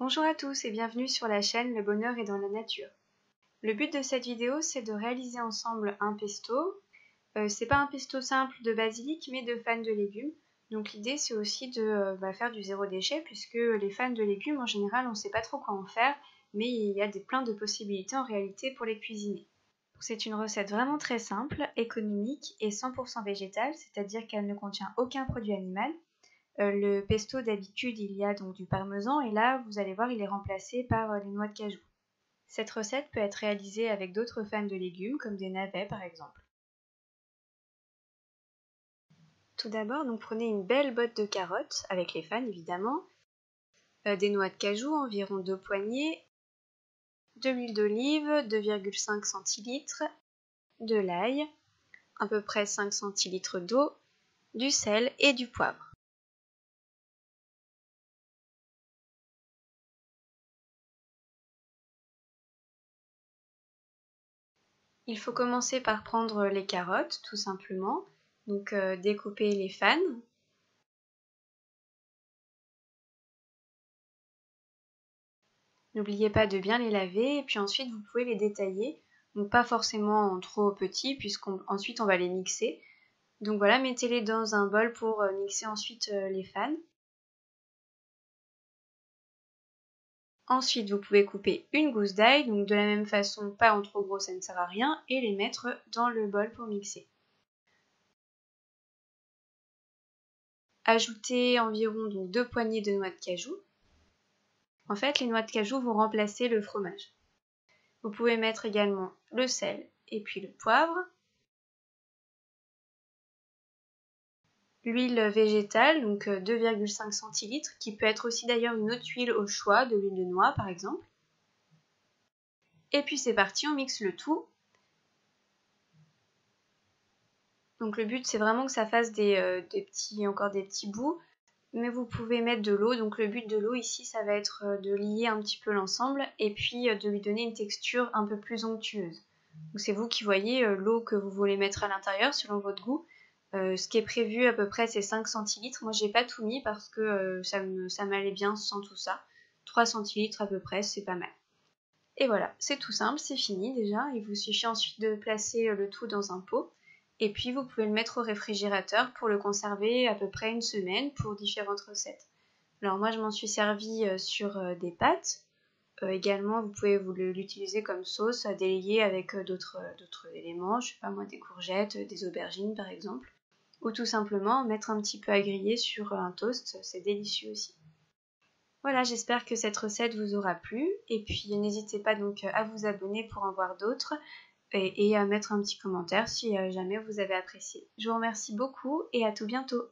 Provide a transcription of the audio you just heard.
Bonjour à tous et bienvenue sur la chaîne Le Bonheur est dans la nature. Le but de cette vidéo, c'est de réaliser ensemble un pesto. C'est pas un pesto simple de basilic, mais de fans de légumes. Donc l'idée, c'est aussi de faire du zéro déchet, puisque les fans de légumes, en général, on ne sait pas trop quoi en faire, mais il y a plein de possibilités en réalité pour les cuisiner. C'est une recette vraiment très simple, économique et 100% végétale, c'est-à-dire qu'elle ne contient aucun produit animal. Le pesto d'habitude il y a donc du parmesan et là vous allez voir il est remplacé par les noix de cajou. Cette recette peut être réalisée avec d'autres fans de légumes comme des navets par exemple. Tout d'abord donc prenez une belle botte de carottes avec les fans évidemment, des noix de cajou environ 2 poignées, de l'huile d'olive 2,5 centilitres, de l'ail, à peu près 5 centilitres d'eau, du sel et du poivre. Il faut commencer par prendre les carottes, tout simplement. Donc découper les fans. N'oubliez pas de bien les laver et puis ensuite vous pouvez les détailler. Donc pas forcément en trop petits puisqu'ensuite on va les mixer. Donc voilà, mettez-les dans un bol pour mixer ensuite les fans. Ensuite, vous pouvez couper une gousse d'ail, donc de la même façon, pas en trop gros, ça ne sert à rien, et les mettre dans le bol pour mixer. Ajoutez environ donc 2 poignées de noix de cajou. En fait, les noix de cajou vont remplacer le fromage. Vous pouvez mettre également le sel et puis le poivre. L'huile végétale, donc 2,5 centilitres, qui peut être aussi d'ailleurs une autre huile au choix, de l'huile de noix par exemple. Et puis c'est parti, on mixe le tout. Donc le but c'est vraiment que ça fasse encore des petits bouts, mais vous pouvez mettre de l'eau. Donc le but de l'eau ici ça va être de lier un petit peu l'ensemble et puis de lui donner une texture un peu plus onctueuse. Donc c'est vous qui voyez l'eau que vous voulez mettre à l'intérieur selon votre goût. Ce qui est prévu à peu près c'est 5 centilitres. Moi j'ai pas tout mis parce que ça m'allait bien sans tout ça. 3 centilitres à peu près, c'est pas mal. Et voilà, c'est tout simple, c'est fini déjà. Il vous suffit ensuite de placer le tout dans un pot. Et puis vous pouvez le mettre au réfrigérateur pour le conserver à peu près une semaine pour différentes recettes. Alors moi je m'en suis servi sur des pâtes. Également vous pouvez l'utiliser comme sauce à délayer avec d'autres éléments, je sais pas moi, des courgettes, des aubergines par exemple. Ou tout simplement mettre un petit peu à griller sur un toast, c'est délicieux aussi. Voilà, j'espère que cette recette vous aura plu et puis n'hésitez pas donc à vous abonner pour en voir d'autres et à mettre un petit commentaire si jamais vous avez apprécié. Je vous remercie beaucoup et à tout bientôt.